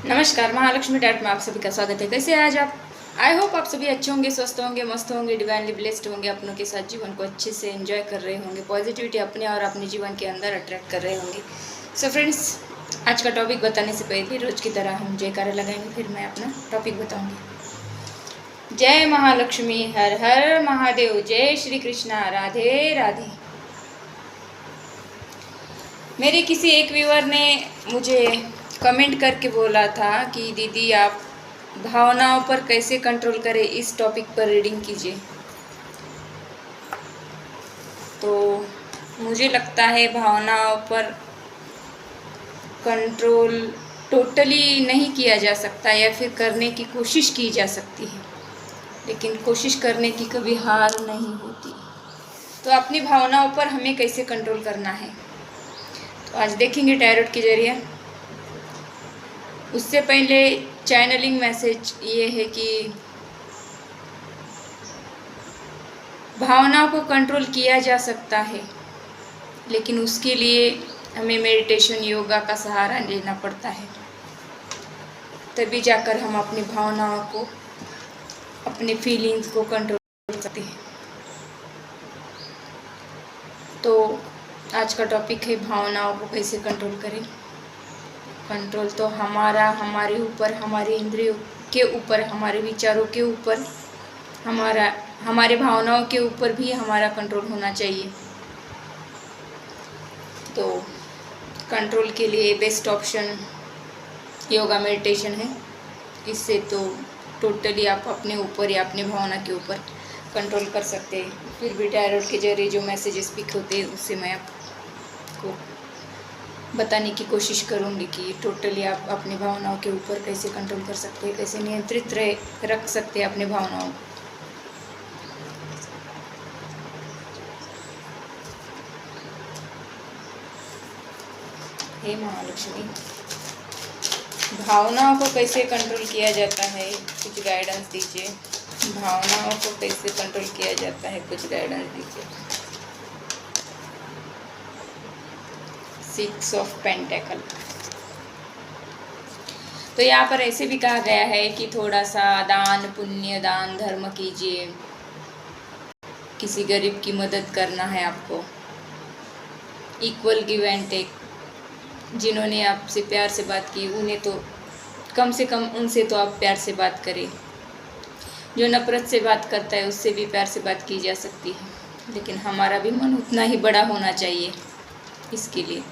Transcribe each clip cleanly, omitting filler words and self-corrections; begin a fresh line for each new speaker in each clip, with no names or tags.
नमस्कार, महालक्ष्मी डाइट में आप सभी का स्वागत है। कैसे हैं आज आप? आई होप आप सभी अच्छे होंगे, स्वस्थ होंगे, मस्त होंगे, डिवाइनली ब्लेस्ड होंगे, अपनों के साथ जीवन को अच्छे से एंजॉय कर रहे होंगे, पॉजिटिविटी अपने और अपने जीवन के अंदर अट्रैक्ट कर रहे होंगे। सो फ्रेंड्स, आज का टॉपिक बताने से पहले रोज की तरह हम जयकारा लगाएंगे, फिर मैं अपना टॉपिक बताऊँगी। जय महालक्ष्मी, हर हर महादेव, जय श्री कृष्णा, राधे राधे। मेरे किसी एक व्यूअर ने मुझे कमेंट करके बोला था कि दीदी आप भावनाओं पर कैसे कंट्रोल करें, इस टॉपिक पर रीडिंग कीजिए। तो मुझे लगता है भावनाओं पर कंट्रोल टोटली नहीं किया जा सकता, या फिर करने की कोशिश की जा सकती है, लेकिन कोशिश करने की कभी हार नहीं होती। तो अपनी भावनाओं पर हमें कैसे कंट्रोल करना है, तो आज देखेंगे टैरोट के जरिए। उससे पहले चैनलिंग मैसेज ये है कि भावनाओं को कंट्रोल किया जा सकता है, लेकिन उसके लिए हमें मेडिटेशन, योगा का सहारा लेना पड़ता है, तभी जाकर हम अपनी भावनाओं को, अपने फीलिंग्स को कंट्रोल कर सकते हैं। तो आज का टॉपिक है भावनाओं को कैसे कंट्रोल करें। कंट्रोल तो हमारे ऊपर, हमारे इंद्रियों के ऊपर, हमारे विचारों के ऊपर, हमारे भावनाओं के ऊपर भी हमारा कंट्रोल होना चाहिए। तो कंट्रोल के लिए बेस्ट ऑप्शन योगा, मेडिटेशन है। इससे तो टोटली आप अपने ऊपर या अपनी भावना के ऊपर कंट्रोल कर सकते हैं। फिर भी टैरोट के जरिए जो मैसेजेस पिक होते हैं उससे मैं आपको बताने की कोशिश करूँगी कि टोटली आप अपनी भावनाओं के ऊपर कैसे कंट्रोल कर सकते हैं, कैसे नियंत्रित रख सकते हैं अपनी भावनाओं को। हे महालक्ष्मी, भावनाओं को कैसे कंट्रोल किया जाता है, कुछ गाइडेंस दीजिए। भावनाओं को कैसे कंट्रोल किया जाता है, कुछ गाइडेंस दीजिए। 6 ऑफ पेंटेकल। तो यहाँ पर ऐसे भी कहा गया है कि थोड़ा सा दान पुण्य, दान धर्म कीजिए, किसी गरीब की मदद करना है आपको। Equal give and take. जिन्होंने आपसे प्यार से बात की उन्हें तो कम से कम उनसे तो आप प्यार से बात करें। जो नफरत से बात करता है उससे भी प्यार से बात की जा सकती है, लेकिन हमारा भी मन उतना ही बड़ा होना चाहिए इसके लिए।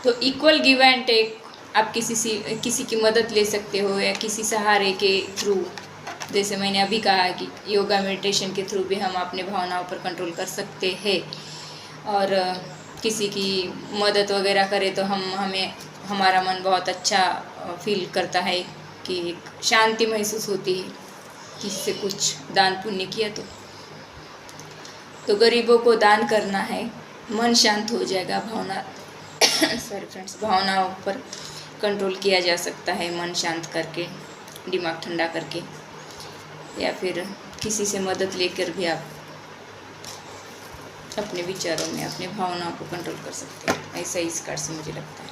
तो इक्वल गिव एंड टेक। आप किसी की मदद ले सकते हो, या किसी सहारे के थ्रू, जैसे मैंने अभी कहा कि योगा मेडिटेशन के थ्रू भी हम अपने भावनाओं पर कंट्रोल कर सकते हैं। और किसी की मदद वगैरह करें तो हमारा मन बहुत अच्छा फील करता है, कि एक शांति महसूस होती है किसी से कुछ दान पुण्य किया तो गरीबों को दान करना है, मन शांत हो जाएगा। भावनाओं पर कंट्रोल किया जा सकता है मन शांत करके, दिमाग ठंडा करके, या फिर किसी से मदद लेकर भी आप अपने विचारों में, अपने भावनाओं को कंट्रोल कर सकते हैं। ऐसा इस कार्ड से मुझे लगता है।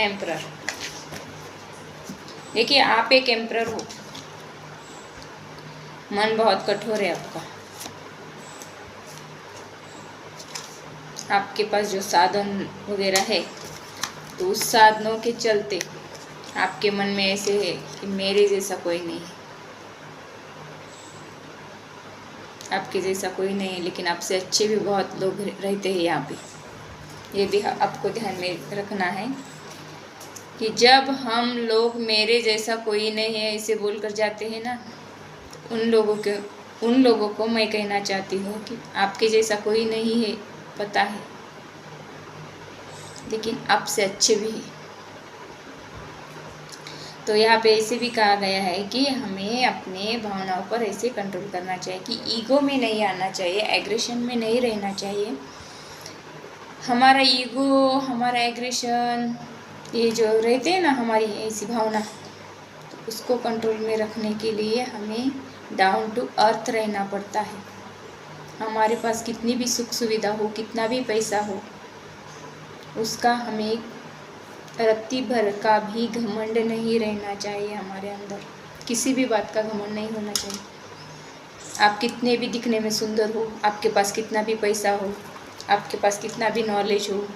एम्परर। देखिए, आप एक एम्परर हो। मन बहुत कठोर है आपका। आपके पास जो साधन वगैरह है, तो उस साधनों के चलते आपके मन में ऐसे है कि मेरे जैसा कोई नहीं है, आपके जैसा कोई नहीं है, लेकिन आपसे अच्छे भी बहुत लोग रहते हैं यहाँ पे। ये भी आपको ध्यान में रखना है कि जब हम लोग मेरे जैसा कोई नहीं है इसे बोलकर जाते हैं ना, उन लोगों को मैं कहना चाहती हूँ कि आपके जैसा कोई नहीं है, पता है, लेकिन आपसे अच्छे भी हैं। तो यहाँ पे ऐसे भी कहा गया है कि हमें अपने भावनाओं पर ऐसे कंट्रोल करना चाहिए कि ईगो में नहीं आना चाहिए, एग्रेशन में नहीं रहना चाहिए। हमारा ईगो, हमारा एग्रेशन, ये जो रहते हैं ना हमारी ऐसी भावना, तो उसको कंट्रोल में रखने के लिए हमें डाउन टू अर्थ रहना पड़ता है। हमारे पास कितनी भी सुख सुविधा हो, कितना भी पैसा हो, उसका हमें रत्ती भर का भी घमंड नहीं रहना चाहिए हमारे अंदर। किसी भी बात का घमंड नहीं होना चाहिए। आप कितने भी दिखने में सुंदर हो, आपके पास कितना भी पैसा हो, आपके पास कितना भी नॉलेज हो,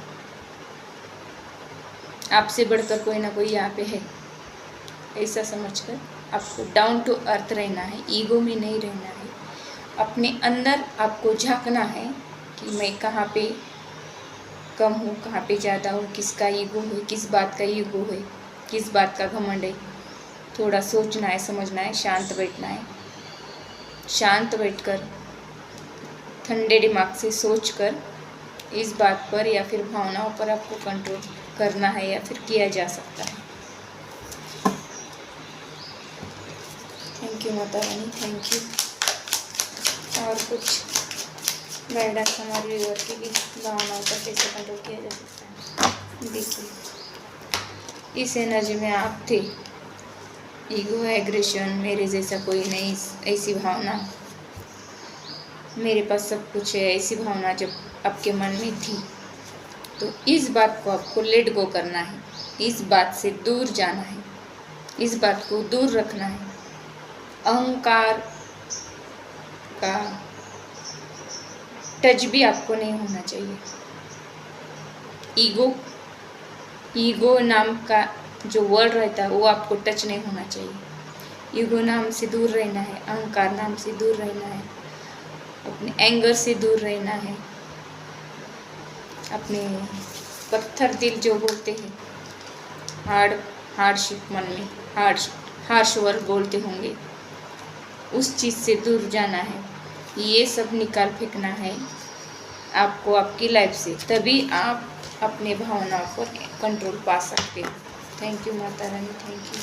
आपसे बढ़कर कोई ना कोई यहाँ पे है, ऐसा समझकर आपको डाउन टू अर्थ रहना है, ईगो में नहीं रहना है। अपने अंदर आपको झांकना है कि मैं कहाँ पे कम हूँ, कहाँ पे ज़्यादा हूँ, किसका ईगो है, किस बात का ईगो है, किस बात का घमंड है। थोड़ा सोचना है, समझना है, शांत बैठना है। शांत बैठकर ठंडे दिमाग से सोचकर इस बात पर या फिर भावनाओं पर आपको कंट्रोल करना है या फिर किया जा सकता है। Thank you Mata Rani, thank you. और कुछ गाइडेंस हमारे व्यूअर की भी भावनाओं पर कैसे कंट्रोल किया जा सकता है। देखिए, इस एनर्जी में आप थे, ईगो, एग्रेशन, मेरे जैसा कोई नहीं, ऐसी भावना, मेरे पास सब कुछ है, ऐसी भावना जब आपके मन में थी, तो इस बात को आपको लेट गो करना है, इस बात से दूर जाना है, इस बात को दूर रखना है। अहंकार का टच भी आपको नहीं होना चाहिए। ईगो नाम का जो वर्ड रहता है वो आपको टच नहीं होना चाहिए। ईगो नाम से दूर रहना है, अहंकार नाम से दूर रहना है, अपने एंगर से दूर रहना है, अपने पत्थर दिल जो बोलते हैं, हार्डशिप मन में हार्श वर्ड बोलते होंगे, उस चीज़ से दूर जाना है। ये सब निकाल फेंकना है आपको आपकी लाइफ से, तभी आप अपने भावनाओं पर कंट्रोल पा सकते हो। Thank you Mata Rani, thank you.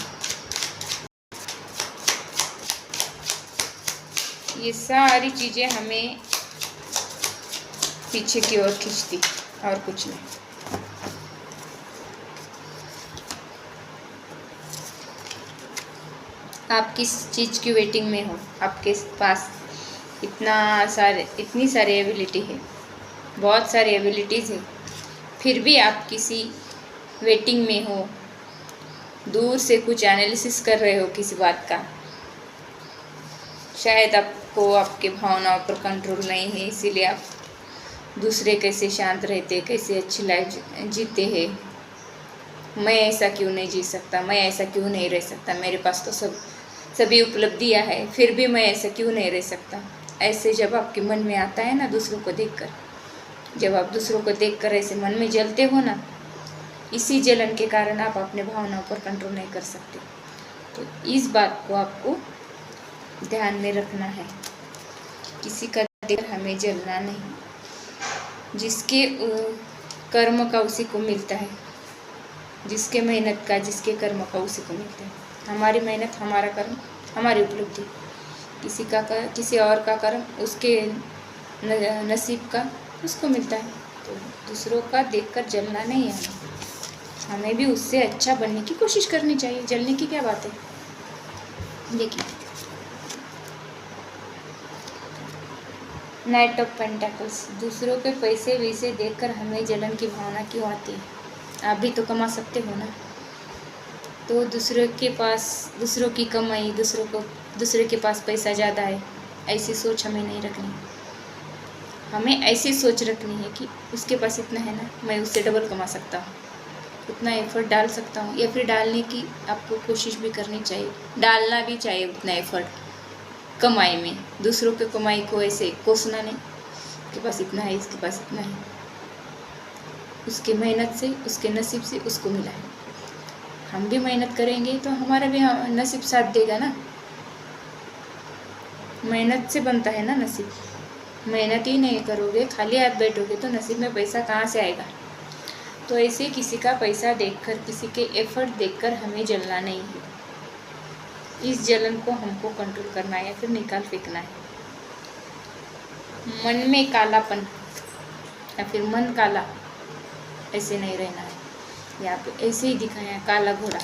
ये सारी चीज़ें हमें पीछे की ओर खींचती और कुछ नहीं। आप किस चीज़ की वेटिंग में हो? आपके पास इतनी सारी एबिलिटी है, बहुत सारी एबिलिटीज़ है, फिर भी आप किसी वेटिंग में हो, दूर से कुछ एनालिसिस कर रहे हो किसी बात का। शायद आपको आपके भावनाओं पर कंट्रोल नहीं है, इसीलिए आप दूसरे कैसे शांत रहते, कैसे अच्छी लाइफ जीते हैं, मैं ऐसा क्यों नहीं जी सकता, मैं ऐसा क्यों नहीं रह सकता, मेरे पास तो सभी उपलब्धियां है, फिर भी मैं ऐसा क्यों नहीं रह सकता। ऐसे जब आपके मन में आता है ना, दूसरों को देखकर, जब आप दूसरों को देखकर ऐसे मन में जलते हो ना, इसी जलन के कारण आप अपने भावनाओं पर कंट्रोल नहीं कर सकते। तो इस बात को आपको ध्यान में रखना है, किसी का देख हमें जलना नहीं। जिसके कर्म का उसी को मिलता है, जिसके मेहनत का, जिसके कर्म का उसी को मिलता है। हमारी मेहनत, हमारा कर्म, हमारी उपलब्धि, किसी और का कर्म, उसके नसीब का उसको मिलता है। तो दूसरों का देखकर जलना नहीं है, हमें भी उससे अच्छा बनने की कोशिश करनी चाहिए। जलने की क्या बात है। देखिए, नाइट ऑफ पेंटाकल्स, दूसरों के पैसे वैसे देखकर हमें जलन की भावना क्यों आती है? आप भी तो कमा सकते हो ना। तो दूसरों की कमाई, दूसरे के पास पैसा ज़्यादा है, ऐसी सोच हमें नहीं रखनी। हमें ऐसी सोच रखनी है कि उसके पास इतना है ना, मैं उससे डबल कमा सकता हूँ, उतना एफर्ट डाल सकता हूँ, या फिर डालने की आपको कोशिश भी करनी चाहिए, डालना भी चाहिए उतना एफर्ट कमाई में। दूसरों के कमाई को ऐसे कोसना नहीं, उसके पास इतना है, इसके पास इतना है, उसके मेहनत से, उसके नसीब से उसको मिला है। हम भी मेहनत करेंगे तो हमारा भी नसीब साथ देगा ना। मेहनत से बनता है ना नसीब। मेहनत ही नहीं करोगे, खाली हाथ बैठोगे तो नसीब में पैसा कहाँ से आएगा। तो ऐसे किसी का पैसा देखकर, किसी के एफर्ट देखकर हमें जलना नहीं है। इस जलन को हमको कंट्रोल करना है या फिर निकाल फेंकना है। मन में कालापन या फिर मन काला, ऐसे नहीं रहना है। यहाँ पे ऐसे ही दिखाया है, काला घोड़ा,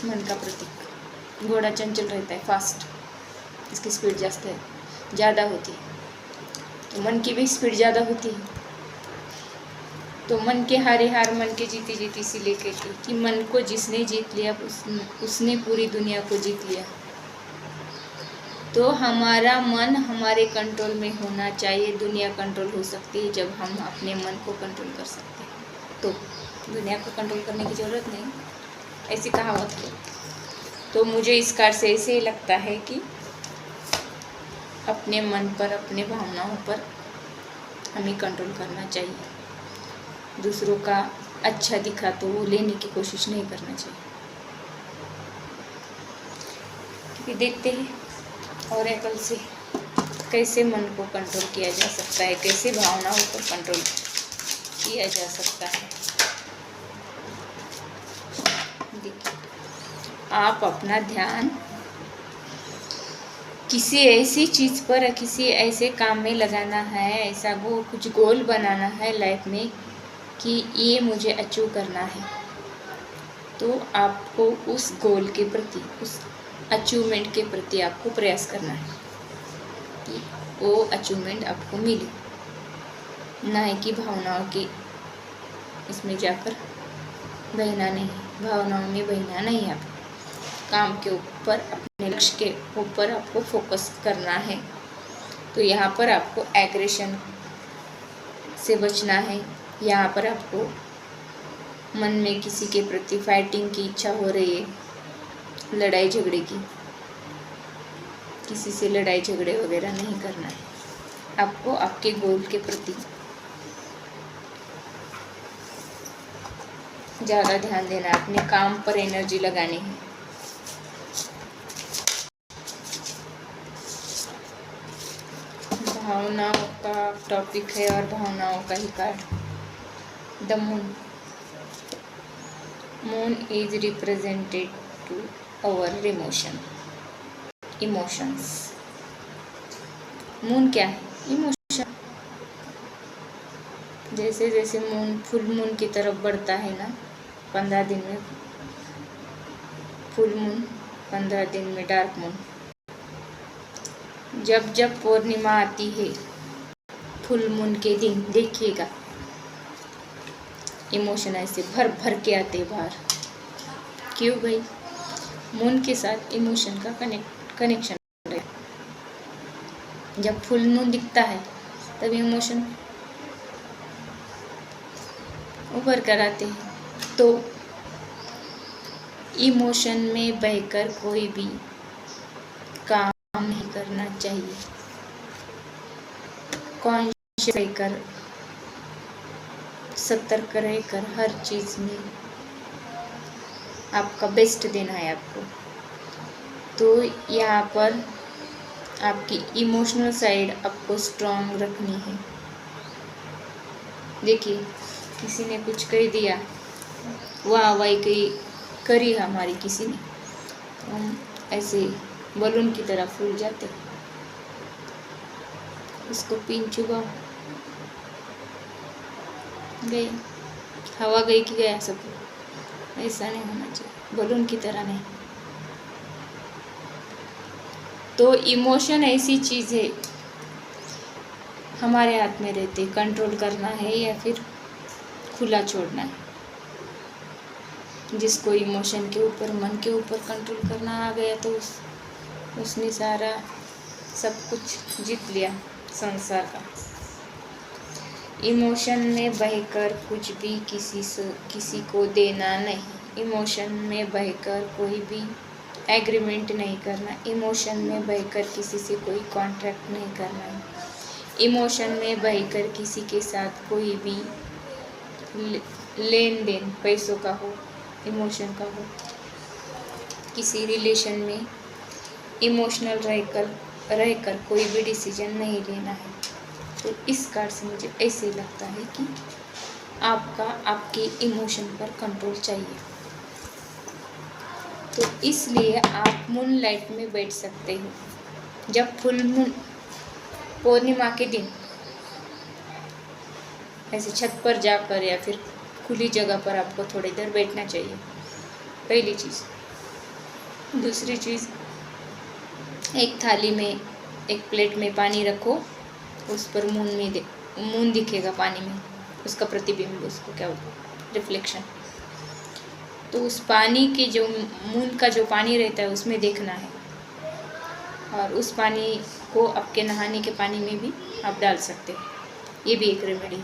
मन का प्रतीक। घोड़ा चंचल रहता है, फास्ट, इसकी स्पीड ज़्यादा होती है। तो मन की भी स्पीड ज़्यादा होती है। तो मन के हारे हार, मन के जीती जीती इसीलिए कहती है कि मन को जिसने जीत लिया उसने पूरी दुनिया को जीत लिया। तो हमारा मन हमारे कंट्रोल में होना चाहिए। दुनिया कंट्रोल हो सकती है जब हम अपने मन को कंट्रोल कर सकते हैं। तो दुनिया को कंट्रोल करने की ज़रूरत नहीं, ऐसी कहावत है। तो मुझे इस कार्ड से ऐसे ही लगता है कि अपने मन पर, अपने भावनाओं पर हमें कंट्रोल करना चाहिए। दूसरों का अच्छा दिखा तो वो लेने की कोशिश नहीं करना चाहिए। क्योंकि देखते हैं ऑरेकल से कैसे मन को कंट्रोल किया जा सकता है, कैसे भावनाओं पर कंट्रोल किया जा सकता है। देखिए, आप अपना ध्यान किसी ऐसी चीज़ पर, किसी ऐसे काम में लगाना है, ऐसा कुछ गोल बनाना है लाइफ में कि ये मुझे अचीव करना है। तो आपको उस गोल के प्रति, उस अचीवमेंट के प्रति आपको प्रयास करना है कि वो अचीवमेंट आपको मिले, ना है कि भावनाओं के इसमें जाकर बहना नहीं, भावनाओं में बहना नहीं। आप काम के ऊपर, अपने लक्ष्य के ऊपर आपको फोकस करना है। तो यहाँ पर आपको एग्रेशन से बचना है। यहाँ पर आपको मन में किसी के प्रति फाइटिंग की इच्छा हो रही है, लड़ाई झगड़े की, किसी से लड़ाई झगड़े वगैरह नहीं करना है। आपको आपके गोल के प्रति ज़्यादा ध्यान देना है, अपने काम पर एनर्जी लगानी है। भावनाओं का टॉपिक है और भावनाओं का ही card the moon. Moon is represented to our emotions. Moon क्या है? इमोशन। जैसे जैसे मून फुल मून की तरफ बढ़ता है ना, 15 दिन में फुल मून, 15 दिन में डार्क मून। जब जब पूर्णिमा आती है फुल मून के दिन, देखिएगा इमोशन ऐसे भर भर के आते बाहर। क्यों भाई? मून के साथ इमोशन का कनेक्शन है। जब फुल मून दिखता है तब इमोशन उभर कर आते हैं। तो इमोशन में बहकर कोई भी काम नहीं करना चाहिए। कॉन्शियस रहकर, सतर्क रहकर हर चीज़ में आपका बेस्ट देना है आपको। तो यहाँ पर आपकी इमोशनल साइड आपको स्ट्रॉन्ग रखनी है। देखिए, किसी ने कुछ कह दिया, वाह वाही करी हमारी किसी ने, हम ऐसे बलून की तरह फूल जाते, उसको पिन चुभाओ, गए, हवा गई कि गया सब। ऐसा नहीं होना चाहिए, बलून की तरह नहीं। तो इमोशन ऐसी चीज़ है, हमारे हाथ में रहते, कंट्रोल करना है या फिर खुला छोड़ना है। जिसको इमोशन के ऊपर, मन के ऊपर कंट्रोल करना आ गया तो उसने सारा सब कुछ जीत लिया संसार का। इमोशन में बहकर कुछ भी किसी को देना नहीं। इमोशन में बहकर कोई भी एग्रीमेंट नहीं करना। इमोशन में बहकर किसी से कोई कॉन्ट्रैक्ट नहीं करना है। इमोशन में बहकर किसी के साथ कोई भी लेन देन पैसों का हो, इमोशन का हो, किसी रिलेशन में इमोशनल रहकर कोई भी डिसीजन नहीं लेना है। तो इस कार्ड से मुझे ऐसे लगता है कि आपके इमोशन पर कंट्रोल चाहिए। तो इसलिए आप मून लाइट में बैठ सकते हो। जब फुल मून, पूर्णिमा के दिन ऐसे छत पर जाकर या फिर खुली जगह पर आपको थोड़ी देर बैठना चाहिए, पहली चीज़। दूसरी चीज़, एक थाली में, एक प्लेट में पानी रखो उस पर मून दिखेगा पानी में, उसका प्रतिबिंब, उसको क्या बोलते हैं, रिफ्लेक्शन। तो उस पानी के जो मून का जो पानी रहता है उसमें देखना है, और उस पानी को आपके नहाने के पानी में भी आप डाल सकते हैं। ये भी एक रेमेडी।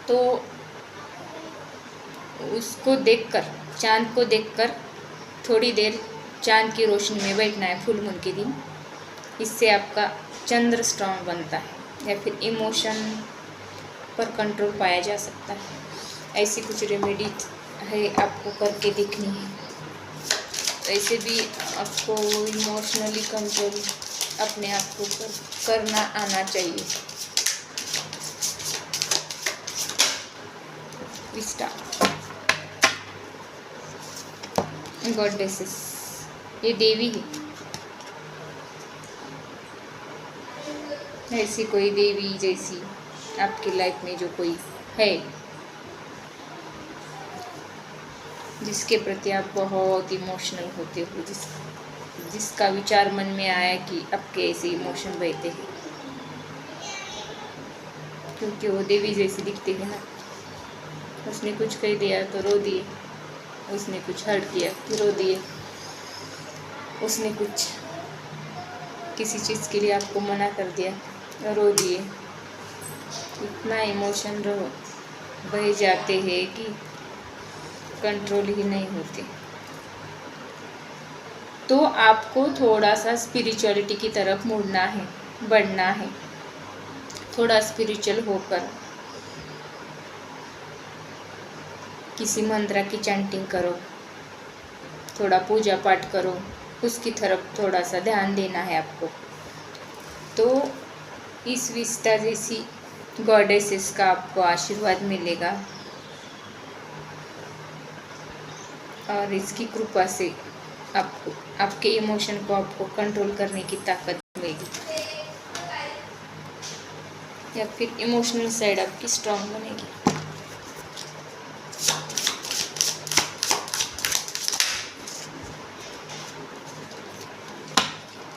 तो उसको देखकर, चाँद को देखकर थोड़ी देर चाँद की रोशनी में बैठना है फुल मून के दिन। इससे आपका चंद्र स्ट्रांग बनता है, या फिर इमोशन पर कंट्रोल पाया जा सकता है। ऐसी कुछ रेमेडी है, आपको करके देखनी है। ऐसे भी आपको इमोशनली कंट्रोल अपने आप को करना आना चाहिए। विस्टा गॉडेसेस, ये देवी है। ऐसी कोई देवी जैसी आपकी लाइफ में जो कोई है, जिसके प्रति आप बहुत इमोशनल होते हो, जिसका विचार मन में आया कि आपके ऐसे इमोशन बहते हैं, क्योंकि वो देवी जैसी दिखती है ना। उसने कुछ कह दिया तो रो दिए, उसने कुछ हर्ट किया तो रो दिए, उसने कुछ किसी चीज़ के लिए आपको मना कर दिया तो रो दिए। इतना इमोशन बह जाते हैं कि कंट्रोल ही नहीं होते। तो आपको थोड़ा सा स्पिरिचुअलिटी की तरफ मुड़ना है, बढ़ना है। थोड़ा स्पिरिचुअल होकर किसी मंत्र की चैंटिंग करो, थोड़ा पूजा पाठ करो, उसकी तरफ थोड़ा सा ध्यान देना है आपको। तो इस विस्टा जैसी गॉडेसेस का आपको आशीर्वाद मिलेगा, और इसकी कृपा से आपको आपके इमोशन को आपको कंट्रोल करने की ताकत मिलेगी, या फिर इमोशनल साइड आपकी स्ट्रांग बनेगी।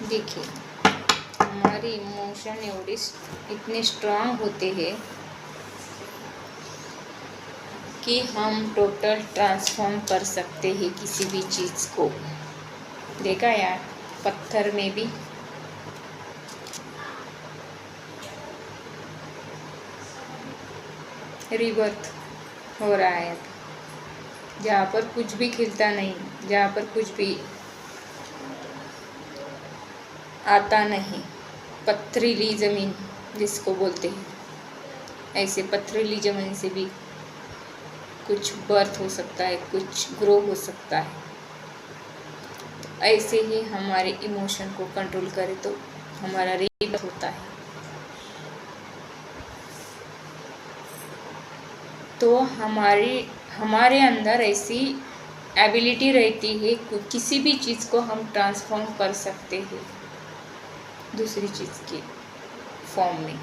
देखिए, हमारे इमोशन इतने स्ट्रांग होते हैं कि हम टोटल ट्रांसफॉर्म कर सकते हैं किसी भी चीज़ को। देखा यार, पत्थर में भी रिबर्थ हो रहा है। जहाँ पर कुछ भी खिलता नहीं, जहाँ पर कुछ भी आता नहीं, पथरीली ज़मीन जिसको बोलते हैं, ऐसे पथरीली ज़मीन से भी कुछ बर्थ हो सकता है, कुछ ग्रो हो सकता है। ऐसे ही हमारे इमोशन को कंट्रोल करें तो हमारा रीबर्थ होता है। तो हमारे अंदर ऐसी एबिलिटी रहती है कि किसी भी चीज़ को हम ट्रांसफॉर्म कर सकते हैं दूसरी चीज़ के फॉर्म में,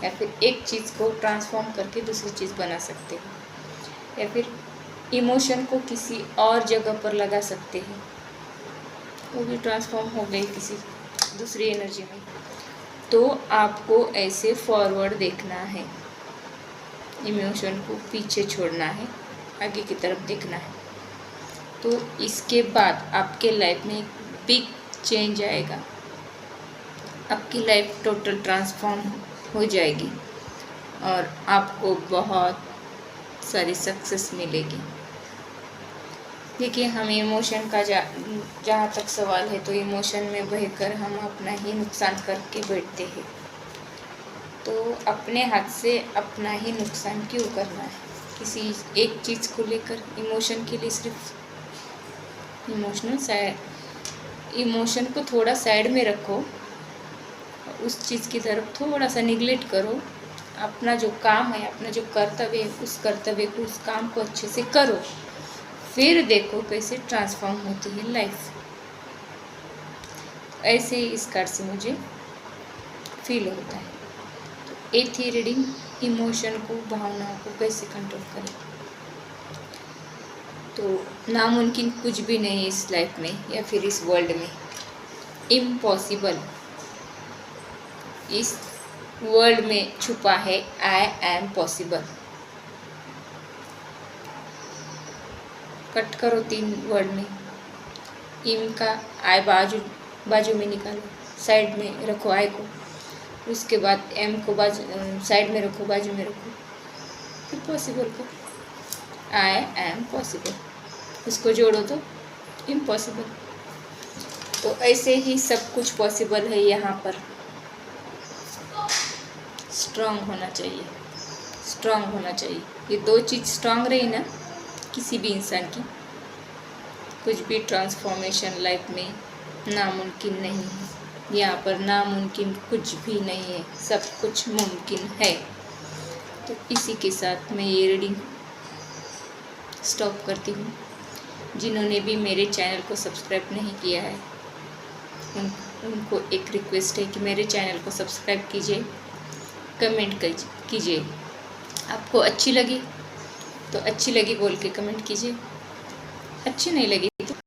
या फिर एक चीज़ को ट्रांसफॉर्म करके दूसरी चीज़ बना सकते हैं, या फिर इमोशन को किसी और जगह पर लगा सकते हैं, वो भी ट्रांसफॉर्म हो गई किसी दूसरी एनर्जी में। तो आपको ऐसे फॉरवर्ड देखना है, इमोशन को पीछे छोड़ना है, आगे की तरफ देखना है। तो इसके बाद आपके लाइफ में एक बिग चेंज आएगा, आपकी लाइफ टोटल ट्रांसफॉर्म हो जाएगी, और आपको बहुत सारी सक्सेस मिलेगी। देखिए, हम इमोशन का जहाँ तक सवाल है, तो इमोशन में बहकर हम अपना ही नुकसान करके बैठते हैं। तो अपने हाथ से अपना ही नुकसान क्यों करना है? किसी एक चीज़ को लेकर इमोशन के लिए सिर्फ इमोशन को थोड़ा साइड में रखो, उस चीज़ की तरफ थोड़ा सा निगलेक्ट करो। अपना जो काम है, अपना जो कर्तव्य है, उस कर्तव्य को, उस काम को अच्छे से करो, फिर देखो कैसे ट्रांसफॉर्म होती है लाइफ। ऐसे ही इस कार्ड से मुझे फील होता है। तो ए थी रीडिंग, इमोशन को, भावनाओं को कैसे कंट्रोल करें। तो नामुमकिन कुछ भी नहीं है इस लाइफ में या फिर इस वर्ल्ड में, इम्पॉसिबल इस वर्ड में छुपा है आई एम पॉसिबल। कट करो 3 वर्ड में। इम का आई बाजू में निकालो, साइड में रखो आई को, उसके बाद एम को साइड में रखो, बाजू में रखो, फिर पॉसिबल को आई एम पॉसिबल, उसको जोड़ो तो इम्पॉसिबल। तो ऐसे ही सब कुछ पॉसिबल है। यहाँ पर स्ट्रांग होना चाहिए, स्ट्रांग होना चाहिए। ये 2 चीज़ स्ट्रांग रही ना किसी भी इंसान की, कुछ भी ट्रांसफॉर्मेशन लाइफ में नामुमकिन नहीं है। यहाँ पर नामुमकिन कुछ भी नहीं है, सब कुछ मुमकिन है। तो इसी के साथ मैं ये रीडिंग स्टॉप करती हूँ। जिन्होंने भी मेरे चैनल को सब्सक्राइब नहीं किया है उनको एक रिक्वेस्ट है कि मेरे चैनल को सब्सक्राइब कीजिए, कमेंट कीजिए। आपको अच्छी लगी तो अच्छी लगी बोल के कमेंट कीजिए, अच्छी नहीं लगी